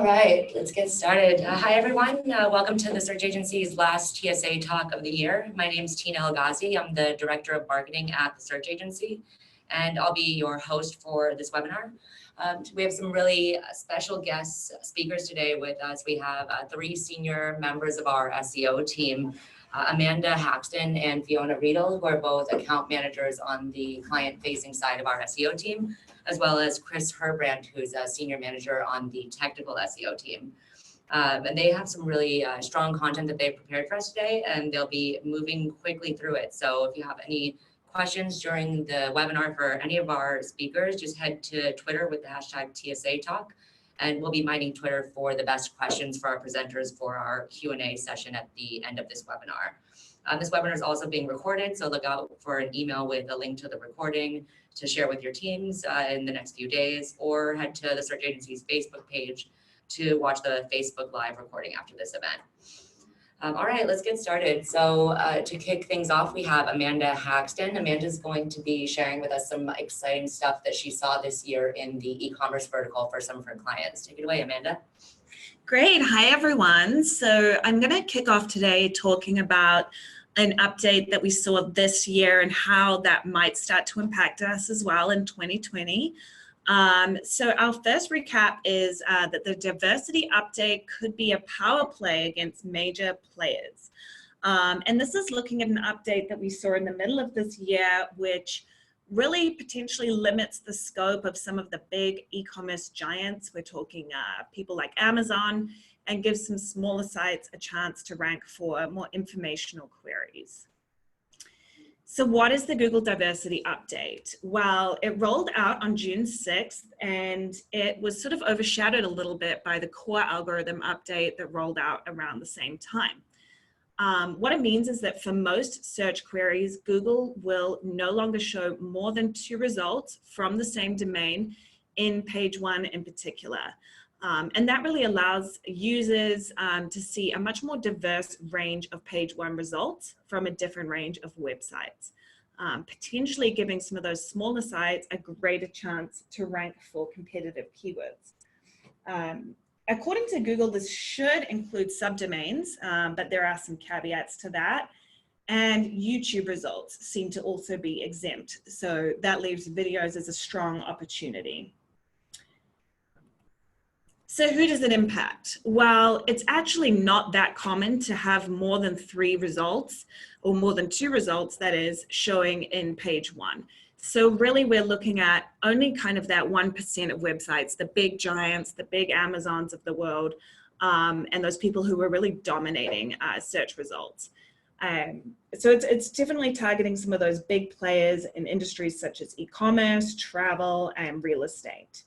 right, let's get started. Hi, everyone. Welcome to the search agency's last TSA talk of the year. My name is Tina El-Ghazi. I'm the Director of Marketing at the search agency, and I'll be your host for this webinar. We have some really special guest speakers today with us. We have 3 senior members of our SEO team, Amanda Haxton and Fiona Riedel, who are both account managers on the client-facing side of our SEO team, as well as Chris Herbrand, who's a senior manager on the technical SEO team. And they have some really strong content that they've prepared for us today, and they'll be moving quickly through it. So if you have any questions during the webinar for any of our speakers, just head to Twitter with the hashtag TSA Talk, and we'll be mining Twitter for the best questions for our presenters for our Q&A session at the end of this webinar. This webinar is also being recorded, so look out for an email with a link to the recording to share with your teams in the next few days, or head to the search agency's Facebook page to watch the Facebook Live recording after this event. All right, let's get started. So to kick things off, we have Amanda Haxton. Amanda's going to be sharing with us some exciting stuff that she saw this year in the e-commerce vertical for some of her clients. Take it away, Amanda. Great. Hi, everyone. So I'm going to kick off today talking about an update that we saw this year and how that might start to impact us as well in 2020. So our first recap is that the diversity update could be a power play against major players. And this is looking at an update that we saw in the middle of this year, which really potentially limits the scope of some of the big e-commerce giants. We're talking people like Amazon, and gives some smaller sites a chance to rank for more informational queries. So what is the Google Diversity Update? Well, it rolled out on June 6th, and it was sort of overshadowed a little bit by the core algorithm update that rolled out around the same time. What it means is that for most search queries, Google will no longer show more than 2 results from the same domain in page 1 in particular. And that really allows users to see a much more diverse range of page 1 results from a different range of websites, potentially giving some of those smaller sites a greater chance to rank for competitive keywords. According to Google, this should include subdomains, but there are some caveats to that. And YouTube results seem to also be exempt. So that leaves videos as a strong opportunity. So who does it impact? Well, it's actually not that common to have more than 3 results, or more than 2 results, that is, showing in page 1. So really we're looking at only kind of that 1% of websites, the big giants, the big Amazons of the world, and those people who are really dominating search results. So it's definitely targeting some of those big players in industries such as e-commerce, travel, and real estate.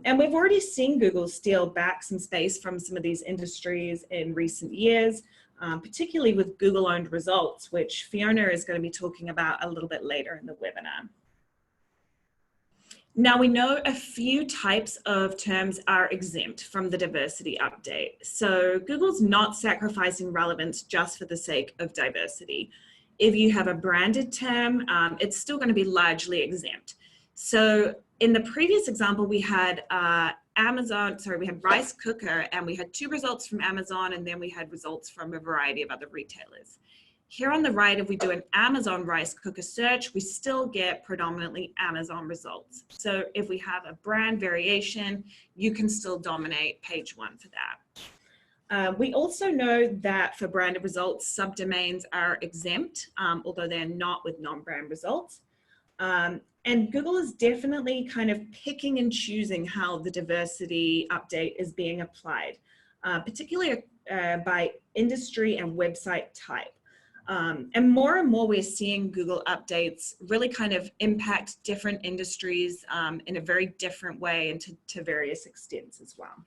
And we've already seen Google steal back some space from some of these industries in recent years, particularly with Google-owned results, which Fiona is going to be talking about a little bit later in the webinar. Now, we know a few types of terms are exempt from the diversity update. So Google's not sacrificing relevance just for the sake of diversity. If you have a branded term, it's still going to be largely exempt. So in the previous example, we had we had rice cooker, and we had 2 results from Amazon, and then we had results from a variety of other retailers. Here on the right, if we do an Amazon rice cooker search, we still get predominantly Amazon results. So if we have a brand variation, you can still dominate page 1 for that. We also know that for branded results, subdomains are exempt, although they're not with non-brand results. And Google is definitely kind of picking and choosing how the diversity update is being applied, particularly by industry and website type. And more we're seeing Google updates really kind of impact different industries in a very different way and to various extents as well.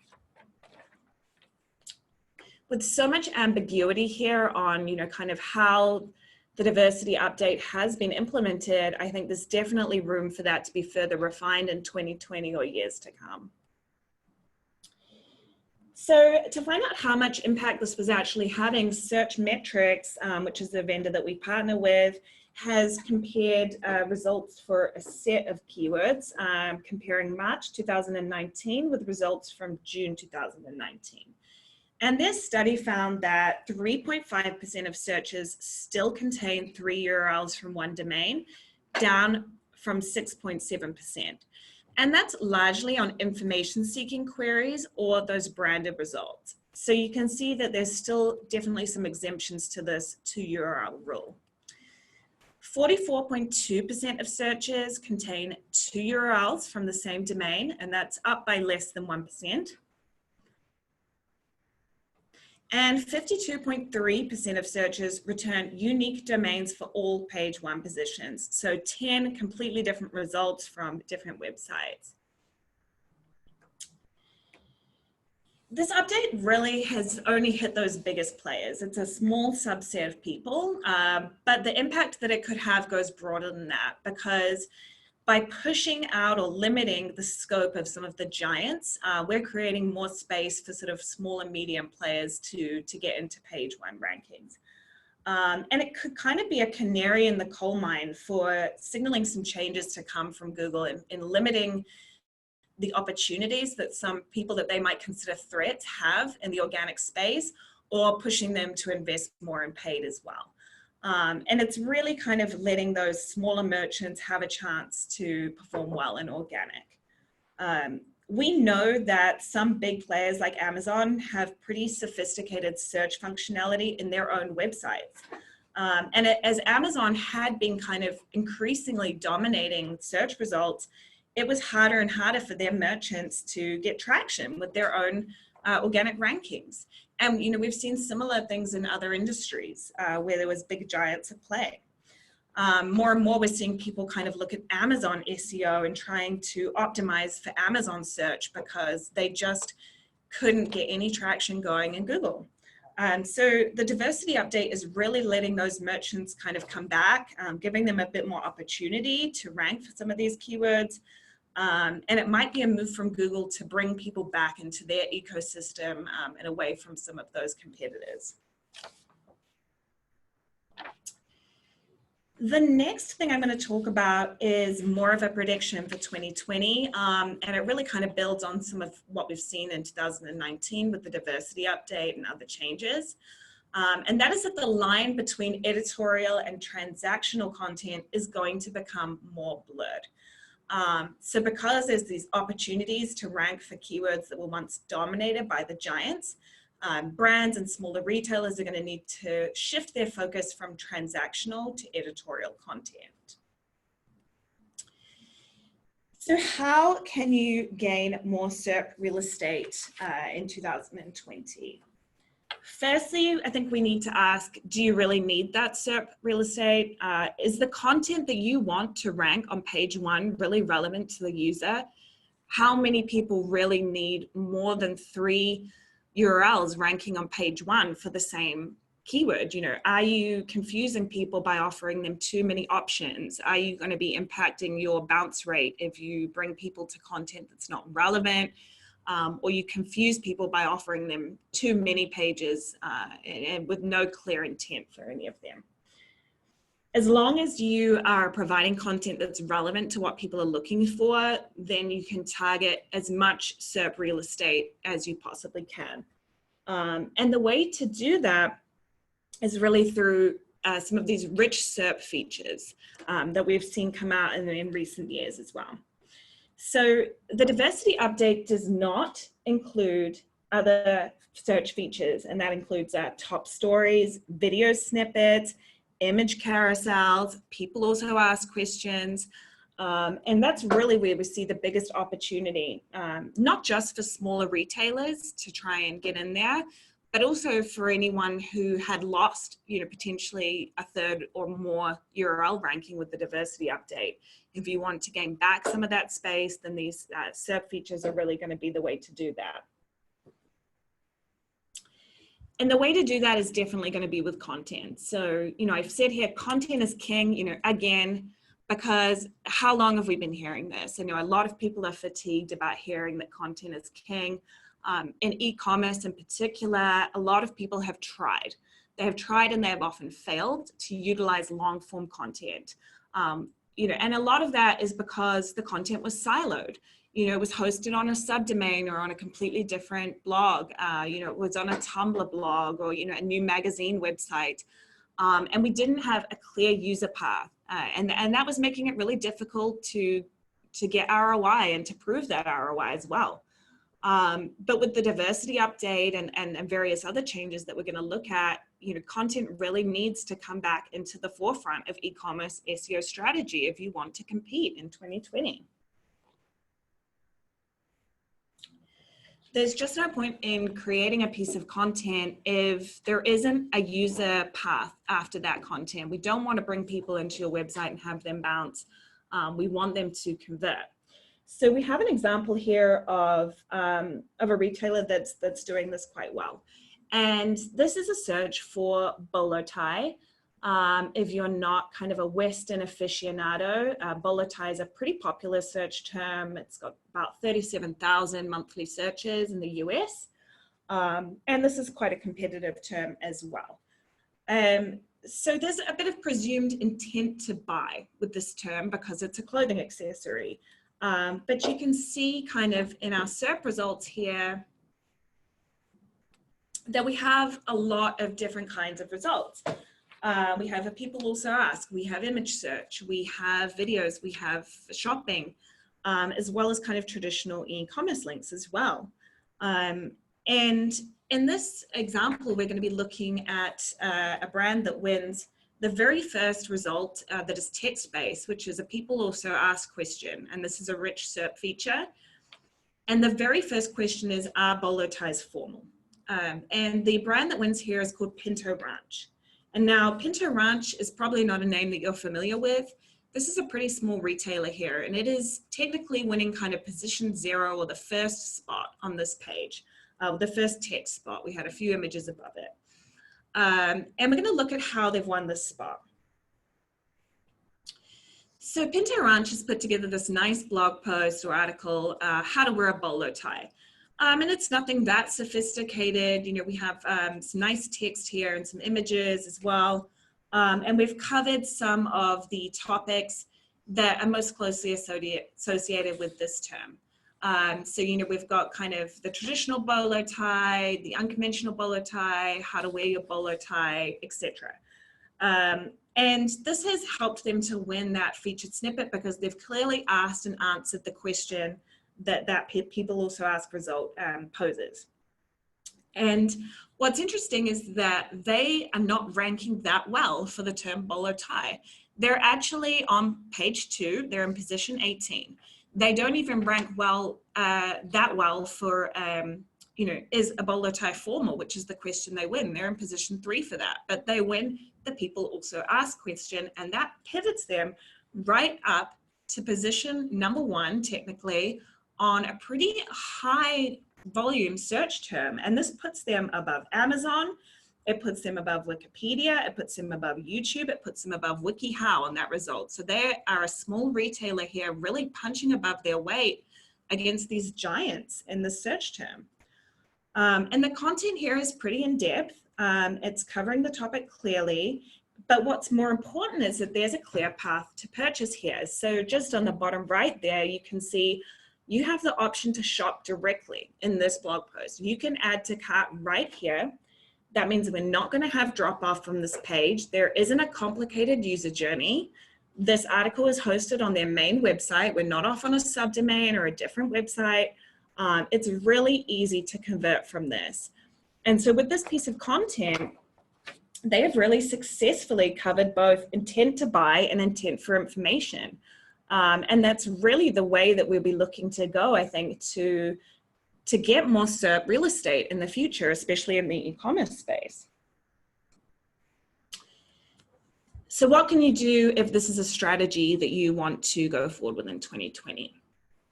With so much ambiguity here on, kind of how the diversity update has been implemented, I think there's definitely room for that to be further refined in 2020 or years to come. So to find out how much impact this was actually having, Search Metrics, which is the vendor that we partner with, has compared results for a set of keywords, comparing March 2019 with results from June 2019. And this study found that 3.5% of searches still contain 3 URLs from one domain, down from 6.7%. And that's largely on information-seeking queries or those branded results. So you can see that there's still definitely some exemptions to this 2 URL rule. 44.2% of searches contain 2 URLs from the same domain, and that's up by less than 1%. And 52.3% of searches return unique domains for all page 1 positions. So 10 completely different results from different websites. This update really has only hit those biggest players. It's a small subset of people, but the impact that it could have goes broader than that, because by pushing out or limiting the scope of some of the giants, we're creating more space for sort of small and medium players to get into page 1 rankings. And it could kind of be a canary in the coal mine for signaling some changes to come from Google in limiting the opportunities that some people that they might consider threats have in the organic space, or pushing them to invest more in paid as well. And it's really kind of letting those smaller merchants have a chance to perform well in organic. We know that some big players like Amazon have pretty sophisticated search functionality in their own websites. And as Amazon had been kind of increasingly dominating search results, it was harder and harder for their merchants to get traction with their own organic rankings. And we've seen similar things in other industries where there was big giants at play. More and more we're seeing people kind of look at Amazon SEO and trying to optimize for Amazon search because they just couldn't get any traction going in Google. So the diversity update is really letting those merchants kind of come back, giving them a bit more opportunity to rank for some of these keywords. And it might be a move from Google to bring people back into their ecosystem and away from some of those competitors. The next thing I'm going to talk about is more of a prediction for 2020, and it really kind of builds on some of what we've seen in 2019 with the diversity update and other changes. And that is that the line between editorial and transactional content is going to become more blurred. So because there's these opportunities to rank for keywords that were once dominated by the giants, brands and smaller retailers are going to need to shift their focus from transactional to editorial content. So how can you gain more SERP real estate in 2020? Firstly, I think we need to ask, do you really need that SERP real estate? Is the content that you want to rank on page 1 really relevant to the user? How many people really need more than 3 URLs ranking on page 1 for the same keyword? Are you confusing people by offering them too many options? Are you going to be impacting your bounce rate if you bring people to content that's not relevant? Or you confuse people by offering them too many pages and with no clear intent for any of them. As long as you are providing content that's relevant to what people are looking for, then you can target as much SERP real estate as you possibly can. And the way to do that is really through some of these rich SERP features that we've seen come out in recent years as well. So the diversity update does not include other search features, and that includes top stories, video snippets, image carousels. People also ask questions, and that's really where we see the biggest opportunity, not just for smaller retailers to try and get in there, but also for anyone who had lost, potentially a third or more URL ranking with the diversity update. If you want to gain back some of that space, then these SERP features are really going to be the way to do that. And the way to do that is definitely going to be with content. So, I've said here, content is king, again, because how long have we been hearing this? I know a lot of people are fatigued about hearing that content is king. In e-commerce in particular, a lot of people have tried. They have tried and they have often failed to utilize long form content. And a lot of that is because the content was siloed. It was hosted on a subdomain or on a completely different blog. It was on a Tumblr blog or, a new magazine website. And we didn't have a clear user path. And that was making it really difficult to get ROI and to prove that ROI as well. But with the diversity update and various other changes that we're going to look at, content really needs to come back into the forefront of e-commerce SEO strategy if you want to compete in 2020. There's just no point in creating a piece of content if there isn't a user path after that content. We don't want to bring people into your website and have them bounce. We want them to convert. So we have an example here of a retailer that's doing this quite well. And this is a search for bolo tie. If you're not kind of a Western aficionado, bolo tie is a pretty popular search term. It's got about 37,000 monthly searches in the US. And this is quite a competitive term as well. So there's a bit of presumed intent to buy with this term because it's a clothing accessory. But you can see kind of in our SERP results here that we have a lot of different kinds of results. We have a people also ask, we have image search, we have videos, we have shopping, as well as kind of traditional e-commerce links as well. And in this example, we're going to be looking at a brand that wins the very first result that is text-based, which is a people also ask question. And this is a rich SERP feature. And the very first question is, are bolo ties formal? And the brand that wins here is called Pinto Ranch. And now Pinto Ranch is probably not a name that you're familiar with. This is a pretty small retailer here, and it is technically winning kind of position 0 or the first spot on this page, the first text spot. We had a few images above it. And we're going to look at how they've won this spot. So Pinto Ranch has put together this nice blog post or article, how to wear a bolo tie. And it's nothing that sophisticated. We have some nice text here and some images as well. And we've covered some of the topics that are most closely associated with this term. So, we've got kind of the traditional bolo tie, the unconventional bolo tie, how to wear your bolo tie, etc. And this has helped them to win that featured snippet because they've clearly asked and answered the question that people also ask result poses. And what's interesting is that they are not ranking that well for the term bolo tie. They're actually on page 2, they're in position 18. They don't even rank well that well for, is a bolo tie formal, which is the question they win. They're in position 3 for that, but they win the people also ask question, and that pivots them right up to position number 1, technically, on a pretty high volume search term. And this puts them above Amazon, it puts them above Wikipedia, it puts them above YouTube, it puts them above WikiHow on that result. So they are a small retailer here really punching above their weight against these giants in the search term. And the content here is pretty in depth. It's covering the topic clearly, but what's more important is that there's a clear path to purchase here. So just on the bottom right there, you can see you have the option to shop directly in this blog post. You can add to cart right here. That means we're not going to have drop off from this page. There isn't a complicated user journey. This article is hosted on their main website. We're not off on a subdomain or a different website. It's really easy to convert from this. And so with this piece of content, they have really successfully covered both intent to buy and intent for information. And that's really the way that we'll be looking to go, I think, to get more SERP real estate in the future, especially in the e-commerce space. So what can you do if this is a strategy that you want to go forward with in 2020?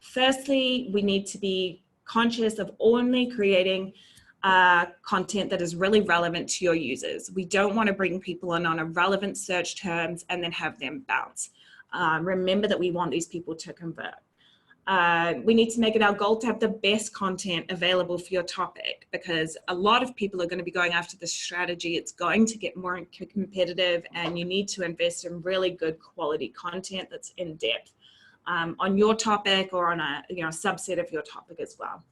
Firstly, we need to be conscious of only creating content that is really relevant to your users. We don't want to bring people in on irrelevant search terms and then have them bounce. Remember that we want these people to convert. We need to make it our goal to have the best content available for your topic, because a lot of people are going to be going after this strategy. It's going to get more competitive, and you need to invest in really good quality content that's in depth on your topic or on a subset of your topic as well.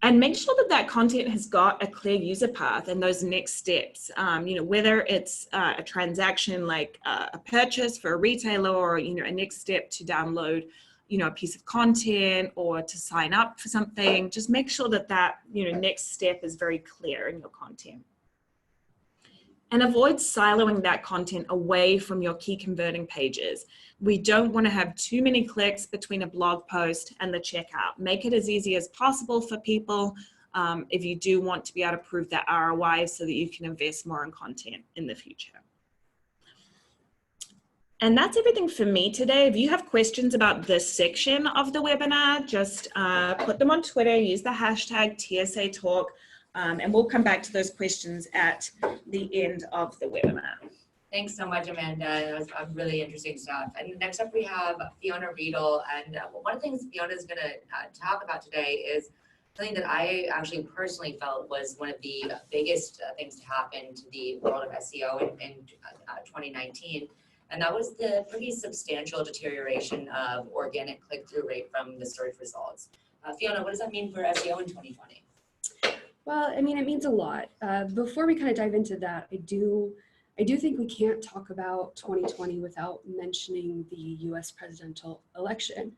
And make sure that that content has got a clear user path and those next steps, whether it's a transaction like a purchase for a retailer, or, a next step to download, a piece of content or to sign up for something. Just make sure that that, next step is very clear in your content. And avoid siloing that content away from your key converting pages. We don't want to have too many clicks between a blog post and the checkout. Make it as easy as possible for people if you do want to be able to prove that ROI, so that you can invest more in content in the future. And that's everything for me today. If you have questions about this section of the webinar, just put them on Twitter, use the hashtag TSA Talk. And we'll come back to those questions at the end of the webinar. Thanks so much, Amanda. That was really interesting stuff. And next up, we have Fiona Riedel. And one of the things Fiona is going to talk about today is something that I actually personally felt was one of the biggest things to happen to the world of SEO in 2019. And that was the pretty substantial deterioration of organic click-through rate from the search results. Fiona, what does that mean for SEO in 2020? Well, I mean, it means a lot. Before we kind of dive into that, I do think we can't talk about 2020 without mentioning the US presidential election.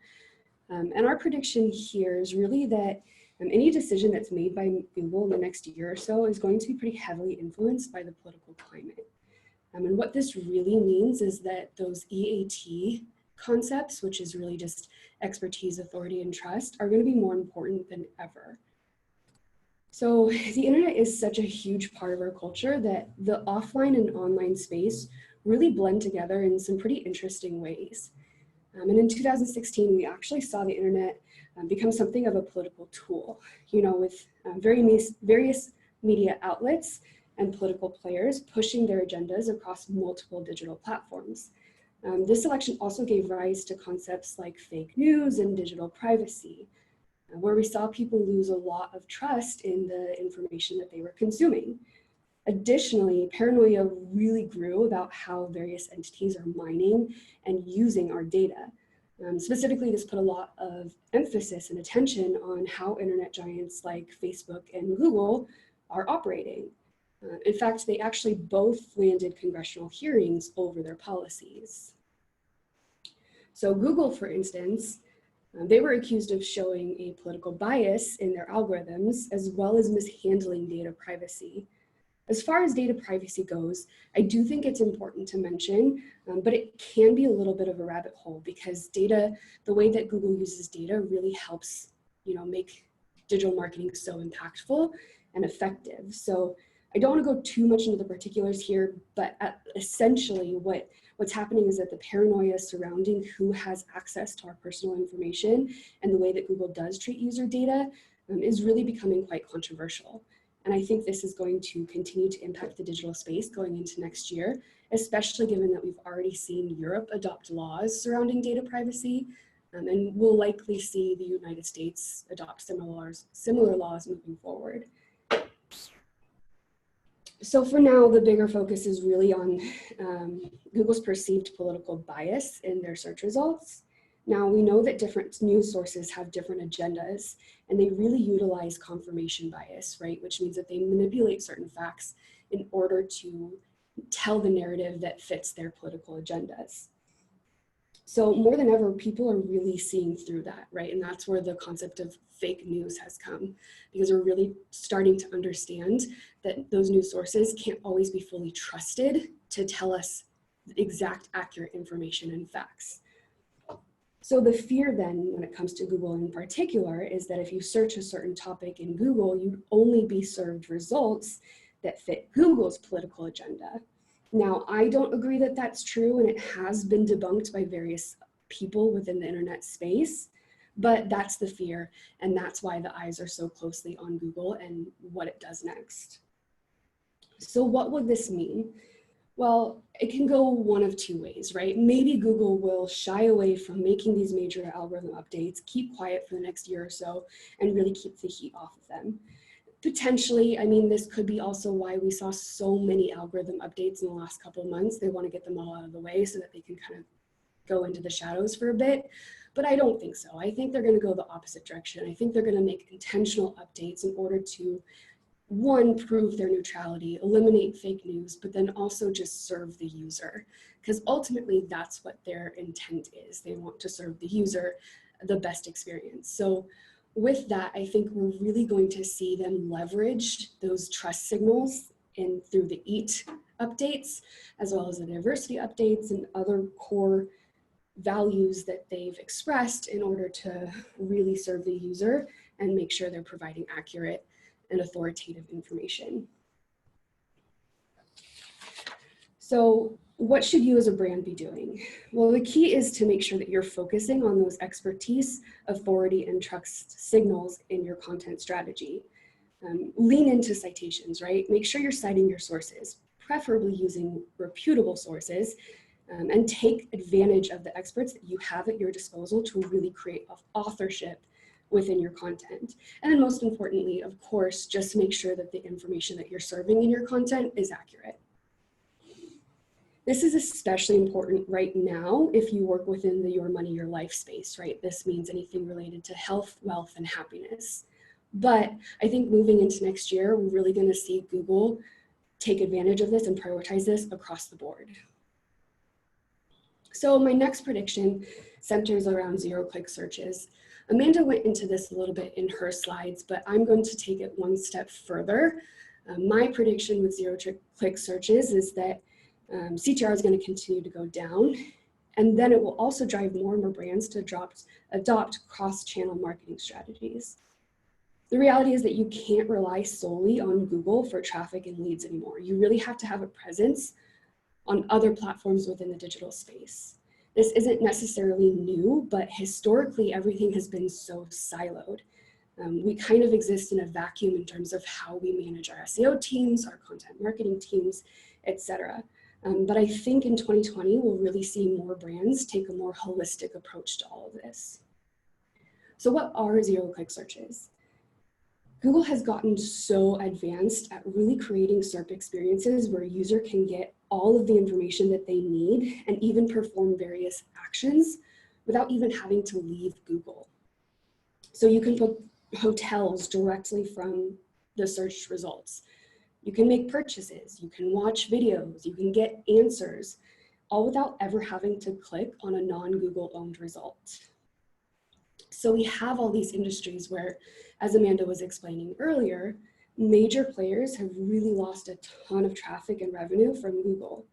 And our prediction here is really that any decision that's made by Google in the next year or so is going to be pretty heavily influenced by the political climate. And what this really means is that those EAT concepts, which is really just expertise, authority, and trust, are going to be more important than ever. So the internet is such a huge part of our culture that the offline and online space really blend together in some pretty interesting ways. And in 2016, we actually saw the internet become something of a political tool, with various media outlets and political players pushing their agendas across multiple digital platforms. This election also gave rise to concepts like fake news and digital privacy, where we saw people lose a lot of trust in the information that they were consuming. Additionally, paranoia really grew about how various entities are mining and using our data. Specifically, this put a lot of emphasis and attention on how internet giants like Facebook and Google are operating. In fact, they actually both landed congressional hearings over their policies. So Google, for instance, they were accused of showing a political bias in their algorithms, as well as mishandling data privacy. As far as data privacy goes, I do think it's important to mention, but it can be a little bit of a rabbit hole, because data, the way that Google uses data really helps, make digital marketing so impactful and effective. So I don't want to go too much into the particulars here, but essentially what's happening is that the paranoia surrounding who has access to our personal information and the way that Google does treat user data is really becoming quite controversial. And I think this is going to continue to impact the digital space going into next year, especially given that we've already seen Europe adopt laws surrounding data privacy, and we'll likely see the United States adopt similar laws moving forward. So for now, the bigger focus is really on Google's perceived political bias in their search results. Now, we know that different news sources have different agendas, and they really utilize confirmation bias, right? Which means that they manipulate certain facts in order to tell the narrative that fits their political agendas. So more than ever, people are really seeing through that, right? And that's where the concept of fake news has come, because we're really starting to understand that those news sources can't always be fully trusted to tell us exact, accurate information and facts. So the fear then, when it comes to Google in particular, is that if you search a certain topic in Google, you'd only be served results that fit Google's political agenda. Now, I don't agree that that's true, and it has been debunked by various people within the internet space, but that's the fear, and that's why the eyes are so closely on Google and what it does next. So what would this mean? Well, it can go one of two ways, right? Maybe Google will shy away from making these major algorithm updates, keep quiet for the next year or so, and really keep the heat off of them. Potentially, I mean, this could be also why we saw so many algorithm updates in the last couple of months. They want to get them all out of the way so that they can kind of go into the shadows for a bit. But I don't think so. I think they're going to go the opposite direction. I think they're going to make intentional updates in order to, one, prove their neutrality, eliminate fake news, but then also just serve the user. Because ultimately, that's what their intent is. They want to serve the user the best experience. So with that, I think we're really going to see them leverage those trust signals through the EAT updates, as well as the diversity updates and other core values that they've expressed in order to really serve the user and make sure they're providing accurate and authoritative information. So what should you as a brand be doing? Well, the key is to make sure that you're focusing on those expertise, authority, and trust signals in your content strategy. Lean into citations, right? Make sure you're citing your sources, preferably using reputable sources, and take advantage of the experts that you have at your disposal to really create authorship within your content. And then most importantly, of course, just make sure that the information that you're serving in your content is accurate. This is especially important right now if you work within the your money, your life space, right? This means anything related to health, wealth, and happiness. But I think moving into next year, we're really going to see Google take advantage of this and prioritize this across the board. So my next prediction centers around zero-click searches. Amanda went into this a little bit in her slides, but I'm going to take it one step further. My prediction with zero-click searches is that CTR is going to continue to go down, and then it will also drive more and more brands to adopt cross-channel marketing strategies. The reality is that you can't rely solely on Google for traffic and leads anymore. You really have to have a presence on other platforms within the digital space. This isn't necessarily new, but historically everything has been so siloed. We kind of exist in a vacuum in terms of how we manage our SEO teams, our content marketing teams, etc. But I think in 2020, we'll really see more brands take a more holistic approach to all of this. So what are zero-click searches? Google has gotten so advanced at really creating SERP experiences where a user can get all of the information that they need and even perform various actions without even having to leave Google. So you can book hotels directly from the search results. You can make purchases, you can watch videos, you can get answers, all without ever having to click on a non-Google owned result. So we have all these industries where, as Amanda was explaining earlier, major players have really lost a ton of traffic and revenue from Google.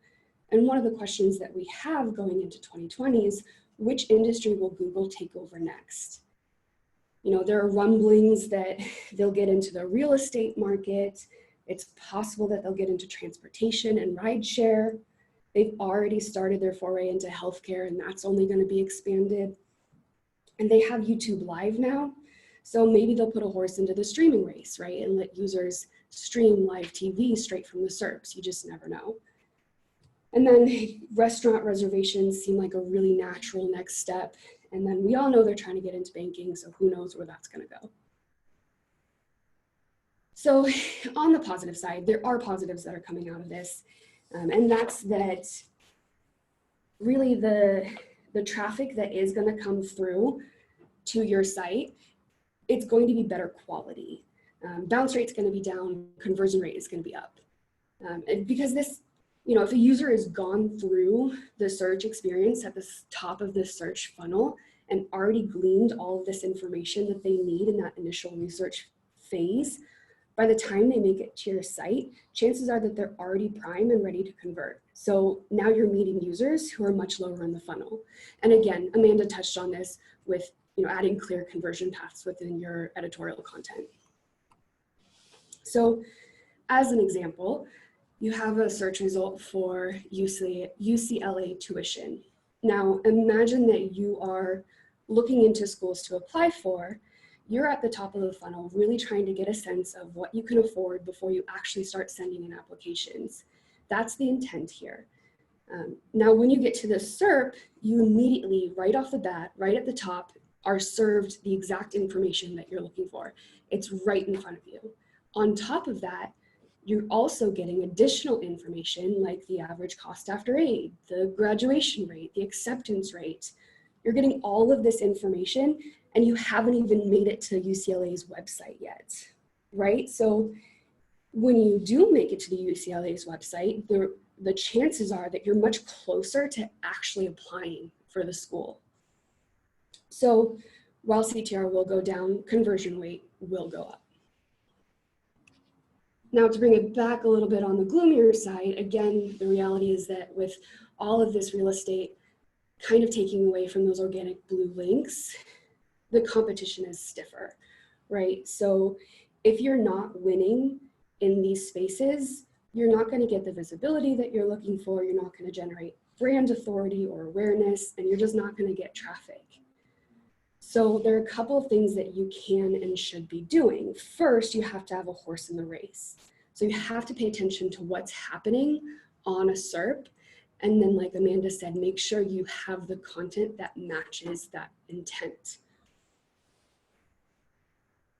And one of the questions that we have going into 2020 is, which industry will Google take over next? You know, there are rumblings that they'll get into the real estate market. It's possible that they'll get into transportation and rideshare. They've already started their foray into healthcare, and that's only going to be expanded. And they have YouTube Live now. So maybe they'll put a horse into the streaming race, right? And let users stream live TV straight from the SERPs. You just never know. And then restaurant reservations seem like a really natural next step. And then we all know they're trying to get into banking, so who knows where that's going to go. So on the positive side, there are positives that are coming out of this. And that's that really the traffic that is going to come through to your site, it's going to be better quality. Bounce rate's going to be down, conversion rate is going to be up. And because this, you know, if a user has gone through the search experience at the top of the search funnel and already gleaned all of this information that they need in that initial research phase, by the time they make it to your site, chances are that they're already prime and ready to convert. So now you're meeting users who are much lower in the funnel. And again, Amanda touched on this with, you know, adding clear conversion paths within your editorial content. So as an example, you have a search result for UCLA tuition. Now imagine that you are looking into schools to apply for. You're at the top of the funnel, really trying to get a sense of what you can afford before you actually start sending in applications. That's the intent here. Now, when you get to the SERP, you immediately, right off the bat, right at the top, are served the exact information that you're looking for. It's right in front of you. On top of that, you're also getting additional information like the average cost after aid, the graduation rate, the acceptance rate. You're getting all of this information and you haven't even made it to UCLA's website yet, right? So when you do make it to the UCLA's website, the chances are that you're much closer to actually applying for the school. So while CTR will go down, conversion rate will go up. Now, to bring it back a little bit on the gloomier side, again, the reality is that with all of this real estate kind of taking away from those organic blue links, the competition is stiffer, right? So if you're not winning in these spaces, you're not going to get the visibility that you're looking for. You're not going to generate brand authority or awareness, and you're just not going to get traffic. So there are a couple of things that you can and should be doing. First, you have to have a horse in the race. So you have to pay attention to what's happening on a SERP. And then, like Amanda said, make sure you have the content that matches that intent.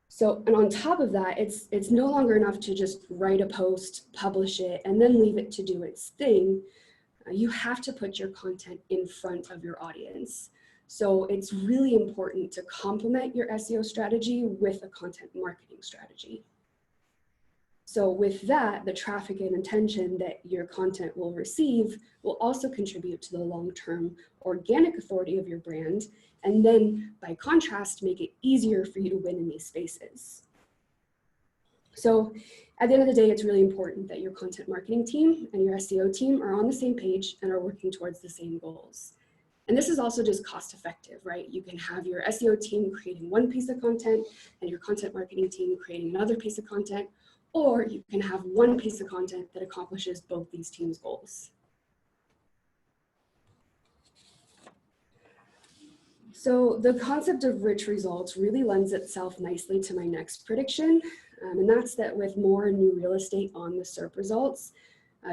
So, and on top of that, it's no longer enough to just write a post, publish it, and then leave it to do its thing. You have to put your content in front of your audience. So it's really important to complement your SEO strategy with a content marketing strategy. So with that, the traffic and attention that your content will receive will also contribute to the long-term organic authority of your brand, and then by contrast, make it easier for you to win in these spaces. So at the end of the day, it's really important that your content marketing team and your SEO team are on the same page and are working towards the same goals. And this is also just cost effective, right? You can have your SEO team creating one piece of content and your content marketing team creating another piece of content, or you can have one piece of content that accomplishes both these teams' goals. So the concept of rich results really lends itself nicely to my next prediction, and that's that with more new real estate on the SERP results,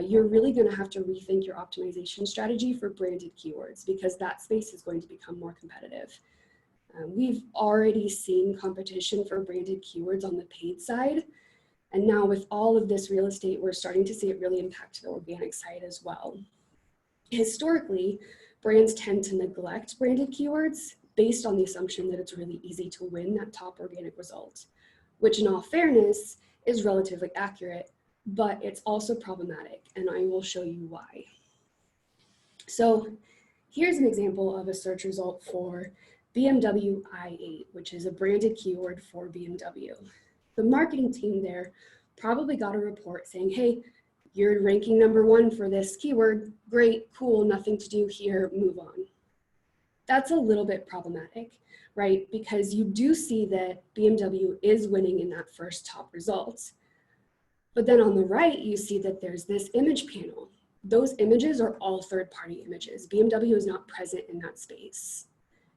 you're really going to have to rethink your optimization strategy for branded keywords because that space is going to become more competitive. We've already seen competition for branded keywords on the paid side, and now with all of this real estate, we're starting to see it really impact the organic side as well. Historically, brands tend to neglect branded keywords based on the assumption that it's really easy to win that top organic result, which in all fairness is relatively accurate, but it's also problematic, and I will show you why. So here's an example of a search result for BMW i8, which is a branded keyword for BMW. The marketing team there probably got a report saying, hey, you're ranking #1 for this keyword. Great, cool, nothing to do here, move on. That's a little bit problematic, right? Because you do see that BMW is winning in that first top result. But then on the right, you see that there's this image panel. Those images are all third-party images. BMW is not present in that space.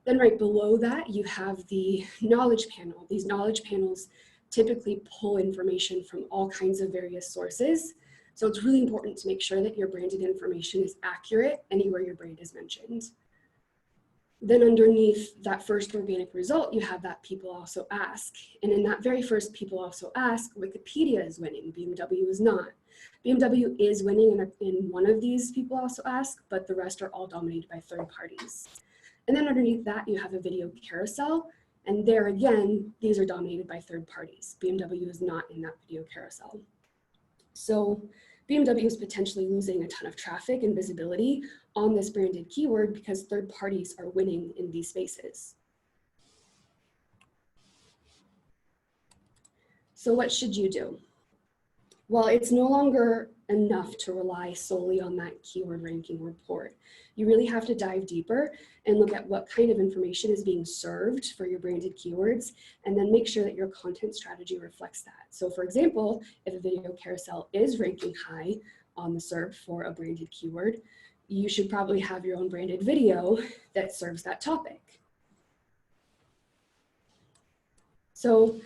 Then right below that, you have the knowledge panel. These knowledge panels typically pull information from all kinds of various sources. So it's really important to make sure that your branded information is accurate anywhere your brand is mentioned. Then underneath that first organic result, you have that people also ask. And in that very first people also ask, Wikipedia is winning, BMW is not. BMW is winning in one of these people also ask, but the rest are all dominated by third parties. And then underneath that, you have a video carousel. And there again, these are dominated by third parties. BMW is not in that video carousel. So BMW is potentially losing a ton of traffic and visibility on this branded keyword because third parties are winning in these spaces. So what should you do? Well, it's no longer enough to rely solely on that keyword ranking report. You really have to dive deeper and look at what kind of information is being served for your branded keywords, and then make sure that your content strategy reflects that. So for example, if a video carousel is ranking high on the SERP for a branded keyword, you should probably have your own branded video that serves that topic. So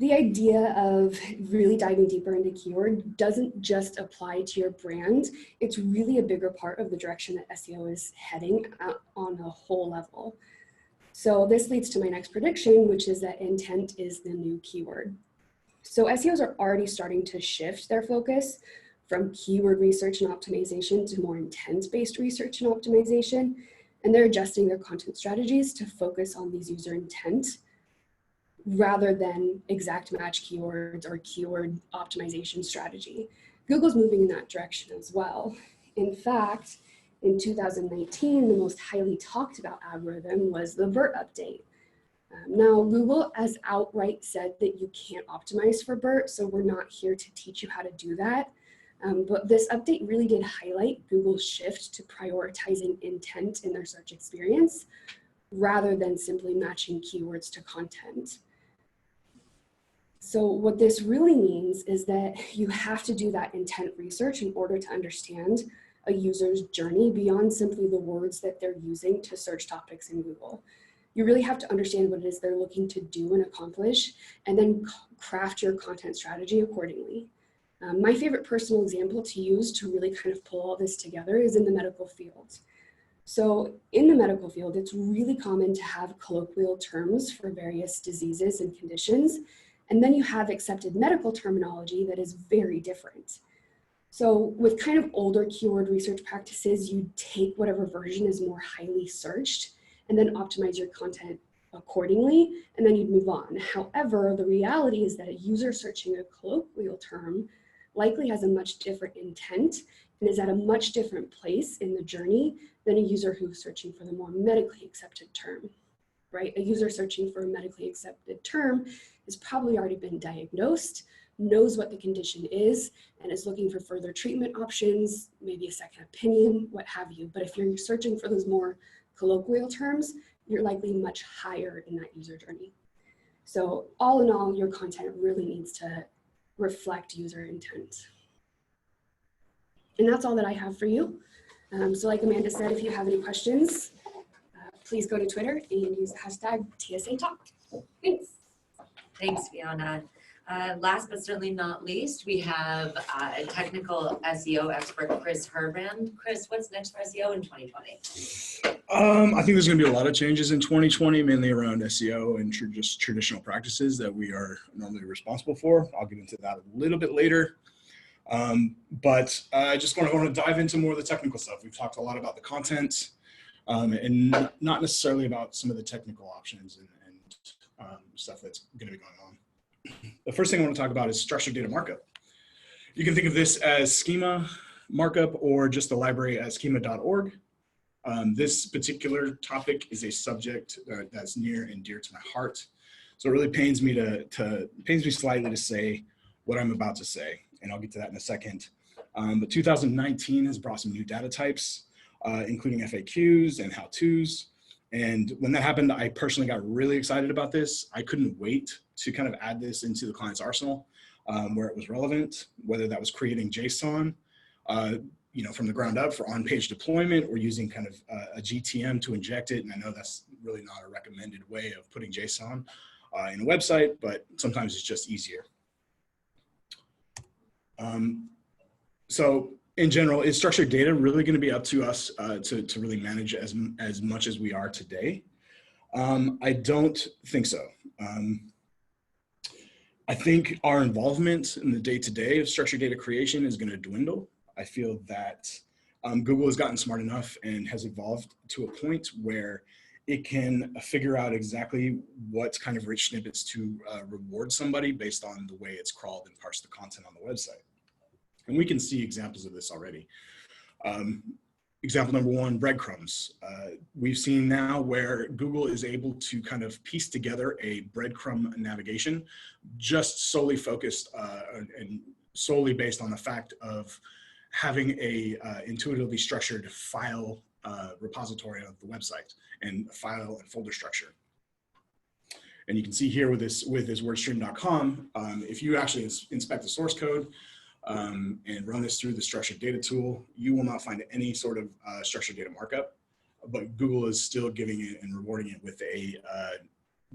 The idea of really diving deeper into keyword doesn't just apply to your brand. It's really a bigger part of the direction that SEO is heading on a whole level. So this leads to my next prediction, which is that intent is the new keyword. So SEOs are already starting to shift their focus from keyword research and optimization to more intent-based research and optimization. And they're adjusting their content strategies to focus on these user intent rather than exact match keywords or keyword optimization strategy. Google's moving in that direction as well. In fact, in 2019, the most highly talked about algorithm was the BERT update. Now, Google has outright said that you can't optimize for BERT, so we're not here to teach you how to do that. But this update really did highlight Google's shift to prioritizing intent in their search experience rather than simply matching keywords to content. So what this really means is that you have to do that intent research in order to understand a user's journey beyond simply the words that they're using to search topics in Google. You really have to understand what it is they're looking to do and accomplish, and then craft your content strategy accordingly. My favorite personal example to use to really kind of pull all this together is in the medical field. So in the medical field, it's really common to have colloquial terms for various diseases and conditions, and then you have accepted medical terminology that is very different. So with kind of older keyword research practices, you take whatever version is more highly searched and then optimize your content accordingly, and then you'd move on. However, the reality is that a user searching a colloquial term likely has a much different intent and is at a much different place in the journey than a user who's searching for the more medically accepted term, right? A user searching for a medically accepted term has probably already been diagnosed, knows what the condition is, and is looking for further treatment options, maybe a second opinion, what have you. But if you're searching for those more colloquial terms, you're likely much higher in that user journey. So all in all, your content really needs to reflect user intent. And that's all that I have for you. So like Amanda said, if you have any questions, please go to Twitter and use the hashtag TSA Talk. Thanks. Thanks, Fiona. Last but certainly not least, we have technical SEO expert Chris Herbrand. Chris, what's next for SEO in 2020? I think there's going to be a lot of changes in 2020, mainly around SEO and just traditional practices that we are normally responsible for. I'll get into that a little bit later. But I just want to dive into more of the technical stuff. We've talked a lot about the content and not necessarily about some of the technical options and stuff that's going to be going on. The first thing I want to talk about is structured data markup. You can think of this as schema markup or just the library as schema.org. This particular topic is a subject that's near and dear to my heart. So it really pains me slightly to say what I'm about to say, and I'll get to that in a second. But 2019 has brought some new data types, including FAQs and how-tos. And when that happened, I personally got really excited about this. I couldn't wait to kind of add this into the client's arsenal where it was relevant, whether that was creating JSON, from the ground up for on-page deployment, or using kind of a GTM to inject it. And I know that's really not a recommended way of putting JSON in a website, but sometimes it's just easier. So in general, is structured data really going to be up to us to really manage as much as we are today? I don't think so. I think our involvement in the day-to-day of structured data creation is going to dwindle. I feel that Google has gotten smart enough and has evolved to a point where it can figure out exactly what kind of rich snippets to reward somebody based on the way it's crawled and parsed the content on the website. And we can see examples of this already. Example number one, breadcrumbs. We've seen now where Google is able to kind of piece together a breadcrumb navigation just solely focused and solely based on the fact of having a intuitively structured file repository of the website and file and folder structure. And you can see here with this wordstream.com, if you actually inspect the source code and run this through the structured data tool, you will not find any sort of structured data markup, but Google is still giving it and rewarding it with a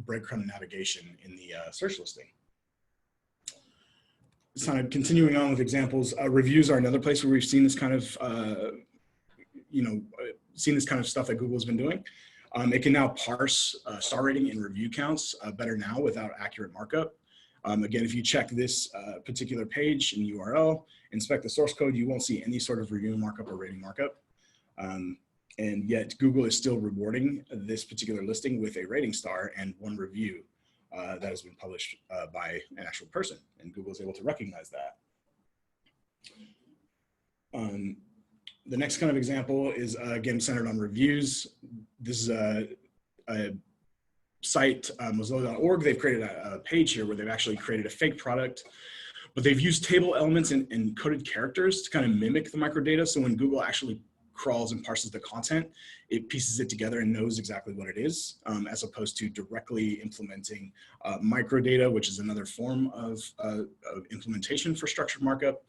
breadcrumb navigation in the search listing. kind of continuing on with examples, reviews are another place where we've seen this kind of, seen this kind of stuff that Google's been doing. It can now parse star rating and review counts better now without accurate markup. Again, if you check this particular page in URL, inspect the source code, you won't see any sort of review markup or rating markup. And yet Google is still rewarding this particular listing with a rating star and one review that has been published by an actual person, and Google is able to recognize that. The next kind of example is again centered on reviews. This is a site, Mozilla.org. They've created a page here where they've actually created a fake product, but they've used table elements and encoded characters to kind of mimic the microdata. So when Google actually crawls and parses the content, it pieces it together and knows exactly what it is, as opposed to directly implementing microdata, which is another form of implementation for structured markup.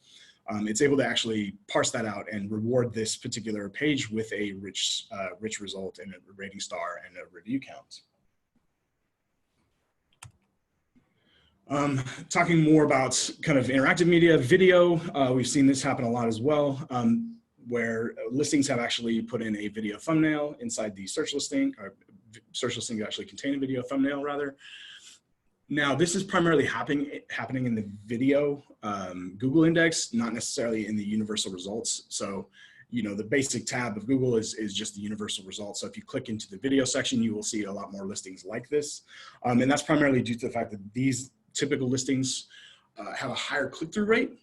It's able to actually parse that out and reward this particular page with a rich result and a rating star and a review count. Talking more about kind of interactive media, video, we've seen this happen a lot as well, where listings have actually put in a video thumbnail inside the search listing, or search listing actually contain a video thumbnail rather. Now, this is primarily happening in the video Google index, not necessarily in the universal results. So, the basic tab of Google is just the universal results. So if you click into the video section, you will see a lot more listings like this. And that's primarily due to the fact that these typical listings have a higher click-through rate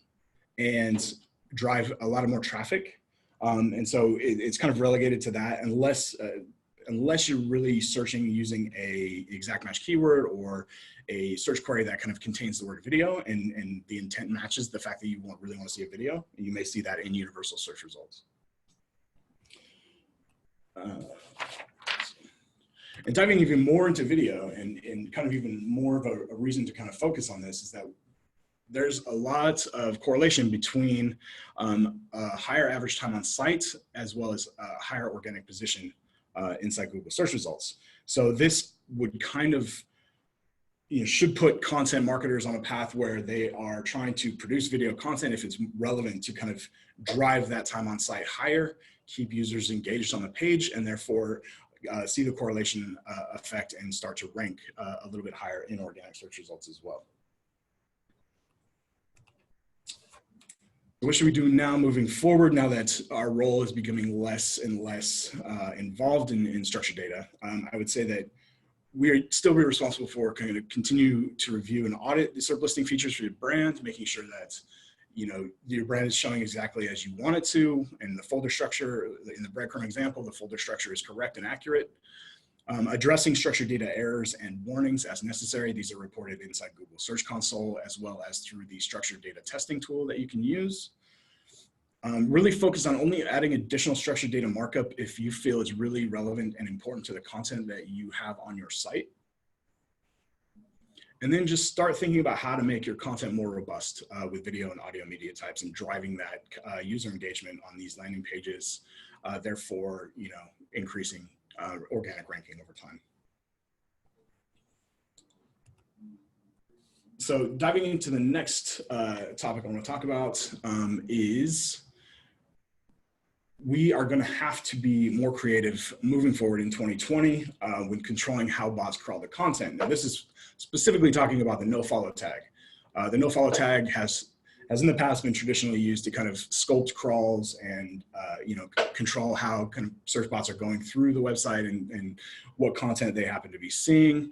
and drive a lot of more traffic. And so it's kind of relegated to that unless you're really searching using a exact match keyword or a search query that kind of contains the word video and the intent matches the fact that you really want to see a video. You may see that in universal search results. And diving even more into video and kind of even more of a reason to kind of focus on this is that there's a lot of correlation between a higher average time on site as well as a higher organic position inside Google search results. So this would kind of, should put content marketers on a path where they are trying to produce video content if it's relevant to kind of drive that time on site higher, keep users engaged on the page, and therefore see the correlation effect and start to rank a little bit higher in organic search results as well. What should we do now moving forward, now that our role is becoming less and less involved in structured data? I would say that we are still responsible for kind of continue to review and audit the SERP listing features for your brand, making sure that your brand is showing exactly as you want it to, and the folder structure, in the breadcrumb example, the folder structure is correct and accurate. Addressing structured data errors and warnings as necessary. These are reported inside Google Search Console as well as through the structured data testing tool that you can use. Really focus on only adding additional structured data markup if you feel it's really relevant and important to the content that you have on your site. And then just start thinking about how to make your content more robust with video and audio media types and driving that user engagement on these landing pages, therefore, increasing organic ranking over time. So diving into the next topic I want to talk about is we are going to have to be more creative moving forward in 2020 when controlling how bots crawl the content. Now, this is specifically talking about the no-follow tag. The no-follow tag has in the past been traditionally used to kind of sculpt crawls and control how kind of search bots are going through the website and what content they happen to be seeing.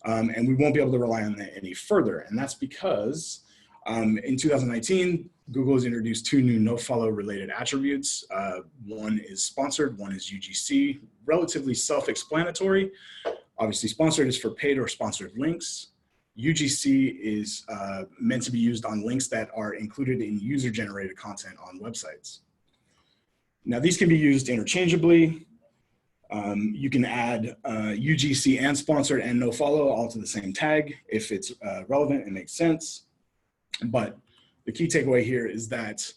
And we won't be able to rely on that any further. And that's because in 2019, Google has introduced two new no-follow related attributes. One is sponsored, one is UGC, relatively self-explanatory. Obviously, sponsored is for paid or sponsored links. UGC is meant to be used on links that are included in user-generated content on websites. Now, these can be used interchangeably. You can add UGC and sponsored and no follow all to the same tag if it's relevant and makes sense. But the key takeaway here is that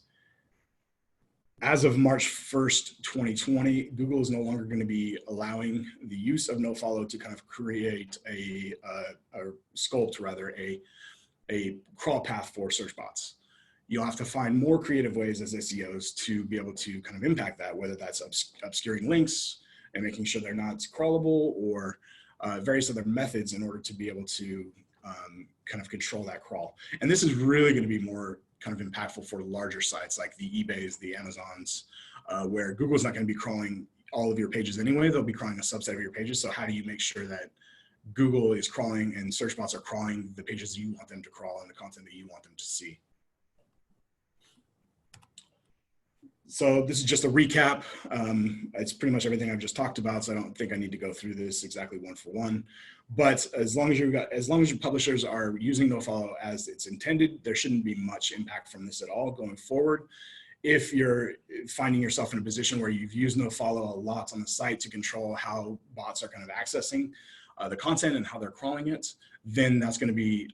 as of March 1st, 2020, Google is no longer going to be allowing the use of no follow to kind of create a sculpt rather a a crawl path for search bots. You'll have to find more creative ways as SEOs to be able to kind of impact that, whether that's obscuring links and making sure they're not crawlable, or various other methods in order to be able to kind of control that crawl. And this is really going to be more kind of impactful for larger sites like the eBays, the Amazons, where Google's not going to be crawling all of your pages anyway. They'll be crawling a subset of your pages. So how do you make sure that Google is crawling and search bots are crawling the pages you want them to crawl and the content that you want them to see? So this is just a recap. It's pretty much everything I've just talked about, so I don't think I need to go through this exactly one for one. But as long as your publishers are using nofollow as it's intended, there shouldn't be much impact from this at all going forward. If you're finding yourself in a position where you've used nofollow a lot on the site to control how bots are kind of accessing the content and how they're crawling it, then that's going to be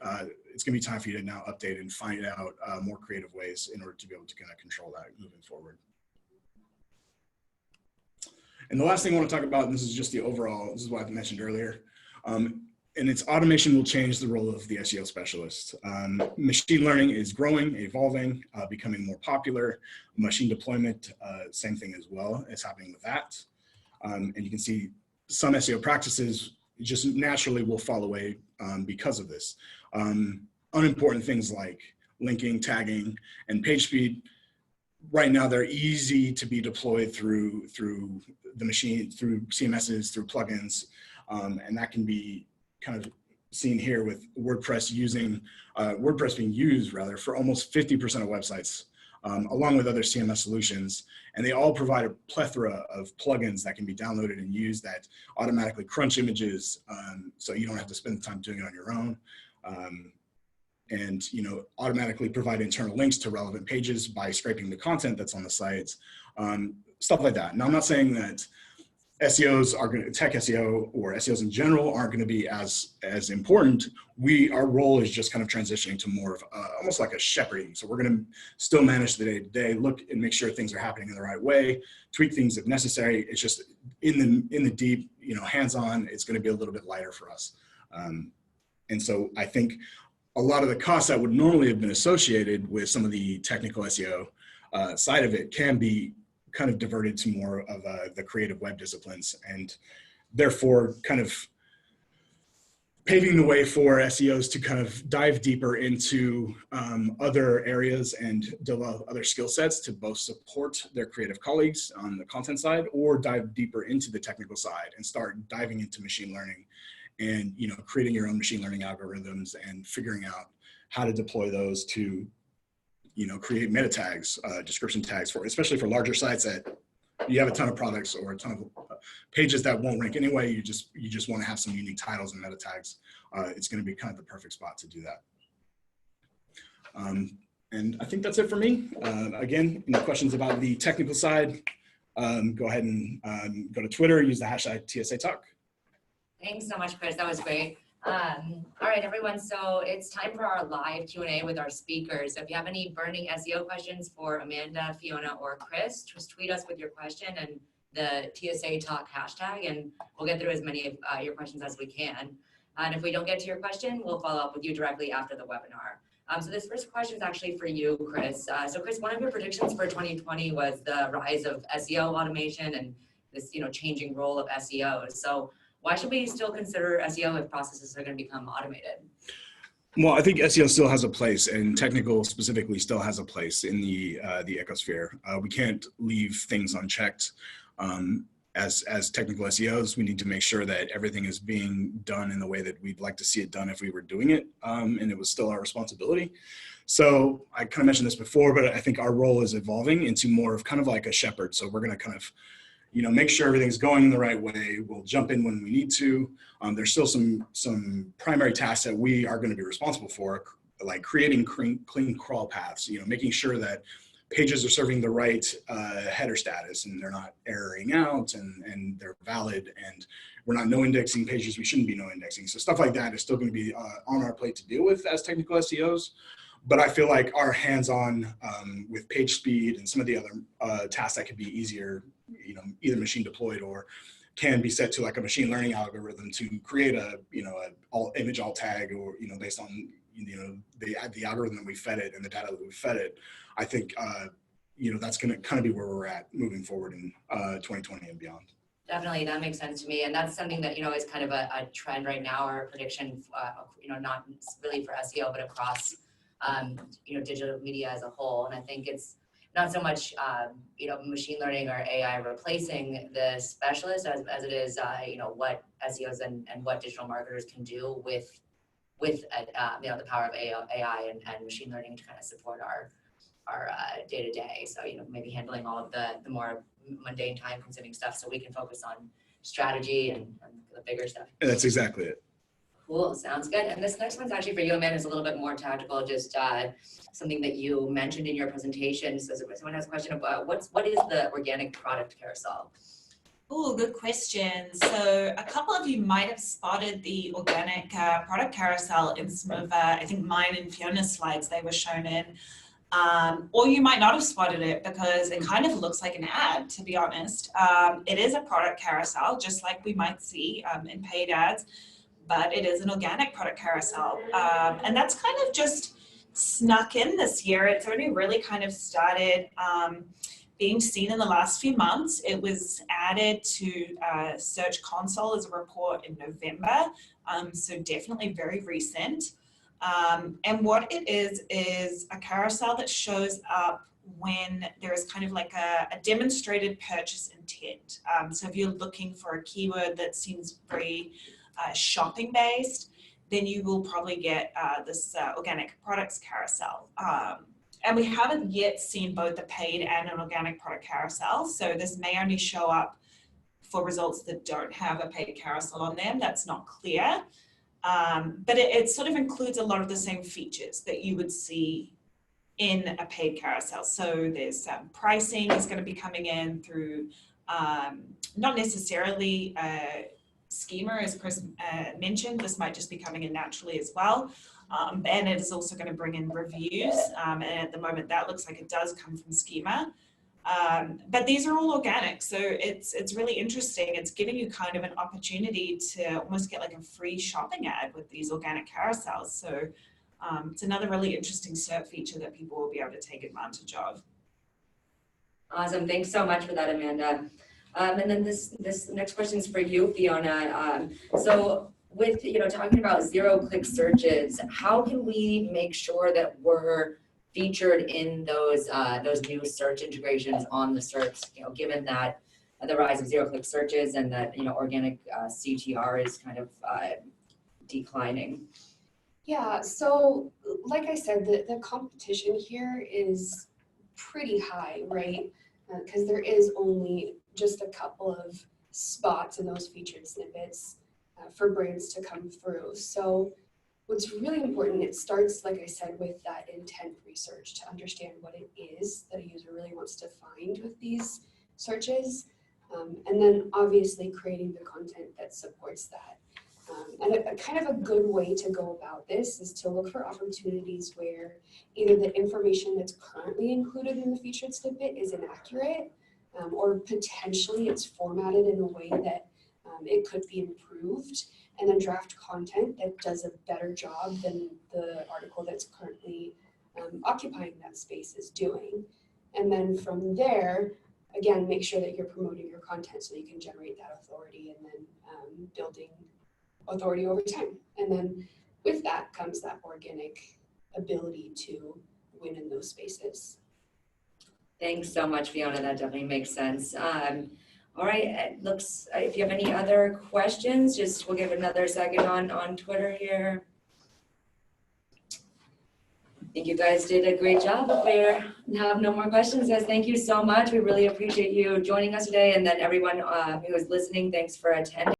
it's going to be time for you to now update and find out more creative ways in order to be able to kind of control that moving forward. And the last thing I want to talk about, and this is just the overall, this is what I mentioned earlier, and it's automation will change the role of the SEO specialist. Machine learning is growing, evolving, becoming more popular. Machine deployment, same thing as well is happening with that. And you can see some SEO practices just naturally will fall away because of this. Unimportant things like linking, tagging, and page speed, right now they're easy to be deployed through the machine, through CMSs, through plugins, and that can be kind of seen here with WordPress being used rather for almost 50% of websites, along with other CMS solutions. And they all provide a plethora of plugins that can be downloaded and used that automatically crunch images, so you don't have to spend the time doing it on your own. And automatically provide internal links to relevant pages by scraping the content that's on the sites, stuff like that. Now, I'm not saying that SEOs are going to, tech SEO or SEOs in general aren't going to be as important. Our role is just kind of transitioning to more of almost like a shepherding. So we're going to still manage the day-to-day, look and make sure things are happening in the right way, tweak things if necessary. It's just in the deep, hands-on, it's going to be a little bit lighter for us. And so I think a lot of the costs that would normally have been associated with some of the technical SEO side of it can be kind of diverted to more of the creative web disciplines, and therefore kind of paving the way for SEOs to kind of dive deeper into other areas and develop other skill sets to both support their creative colleagues on the content side, or dive deeper into the technical side and start diving into machine learning and creating your own machine learning algorithms and figuring out how to deploy those to create meta tags, description tags especially for larger sites that you have a ton of products or a ton of pages that won't rank anyway. You just want to have some unique titles and meta tags. It's going to be kind of the perfect spot to do that. And I think that's it for me. Again, any questions about the technical side, go ahead and go to Twitter, use the hashtag TSA Talk. Thanks so much, Chris. That was great. All right, everyone. So it's time for our live Q&A with our speakers. So if you have any burning SEO questions for Amanda, Fiona, or Chris, just tweet us with your question and the TSA Talk hashtag, and we'll get through as many of your questions as we can. And if we don't get to your question, we'll follow up with you directly after the webinar. So this first question is actually for you, Chris. So Chris, one of your predictions for 2020 was the rise of SEO automation and this changing role of SEOs. So why should we still consider SEO if processes are going to become automated? Well, I think SEO still has a place, and technical specifically still has a place in the ecosphere. We can't leave things unchecked. As technical SEOs, we need to make sure that everything is being done in the way that we'd like to see it done if we were doing it, and it was still our responsibility. So I kind of mentioned this before, but I think our role is evolving into more of kind of like a shepherd. So we're going to kind of make sure everything's going in the right way. We'll jump in when we need to. There's still some primary tasks that we are going to be responsible for, like creating clean crawl paths, making sure that pages are serving the right header status and they're not erroring out and they're valid, and we're not no indexing pages we shouldn't be no indexing. So stuff like that is still going to be on our plate to deal with as technical SEOs. But I feel like our hands-on with page speed and some of the other tasks that could be easier, either machine deployed or can be set to like a machine learning algorithm to create a, all image alt tag, or, based on, the algorithm that we fed it and the data that we fed it, I think, that's going to kind of be where we're at moving forward in 2020 and beyond. Definitely, that makes sense to me, and that's something that is kind of a trend right now, or a prediction. Not really for SEO, but across digital media as a whole. And I think it's not so much machine learning or AI replacing the specialist as it is what SEOs and what digital marketers can do with the power of AI and machine learning to kind of support our day-to-day. So maybe handling all of the more mundane, time-consuming stuff, so we can focus on strategy and the bigger stuff. And that's exactly it. Cool, sounds good. And this next one's actually for you, Amanda. Is a little bit more tactical, just something that you mentioned in your presentation. So someone has a question about what is the organic product carousel? Oh, good question. So a couple of you might have spotted the organic product carousel in some of, I think mine and Fiona's slides they were shown in. Or you might not have spotted it because it kind of looks like an ad, to be honest. It is a product carousel, just like we might see in paid ads, but it is an organic product carousel. And that's kind of just snuck in this year. It's only really kind of started being seen in the last few months. It was added to Search Console as a report in November, so definitely very recent. And what it is a carousel that shows up when there is kind of like a demonstrated purchase intent. So if you're looking for a keyword that seems very shopping based, then you will probably get this organic products carousel. And we haven't yet seen both the paid and an organic product carousel. So this may only show up for results that don't have a paid carousel on them. That's not clear. But it sort of includes a lot of the same features that you would see in a paid carousel. So there's pricing is going to be coming in through not necessarily schema, as Chris mentioned. This might just be coming in naturally as well. And it is also going to bring in reviews. And at the moment, that looks like it does come from schema. But these are all organic, so it's really interesting. It's giving you kind of an opportunity to almost get like a free shopping ad with these organic carousels. So it's another really interesting SERP feature that people will be able to take advantage of. Awesome, thanks so much for that, Amanda. And then this next question is for you, Fiona. So with talking about zero-click searches, how can we make sure that we're featured in those new search integrations on the SERPs, given that the rise of zero-click searches and that organic CTR is kind of declining? Yeah, so like I said, the competition here is pretty high, right? Because there is only just a couple of spots in those featured snippets for brands to come through. So what's really important, it starts, like I said, with that intent research to understand what it is that a user really wants to find with these searches. And then obviously creating the content that supports that. And a kind of a good way to go about this is to look for opportunities where either the information that's currently included in the featured snippet is inaccurate, or potentially it's formatted in a way that it could be improved, and then draft content that does a better job than the article that's currently occupying that space is doing. And then from there, again, make sure that you're promoting your content so you can generate that authority, and then building authority over time. And then with that comes that organic ability to win in those spaces. Thanks so much, Fiona. That definitely makes sense. All right, it looks, if you have any other questions, we'll give another second on Twitter here. I think you guys did a great job. If we have no more questions, guys, thank you so much. We really appreciate you joining us today. And then everyone who is listening, thanks for attending.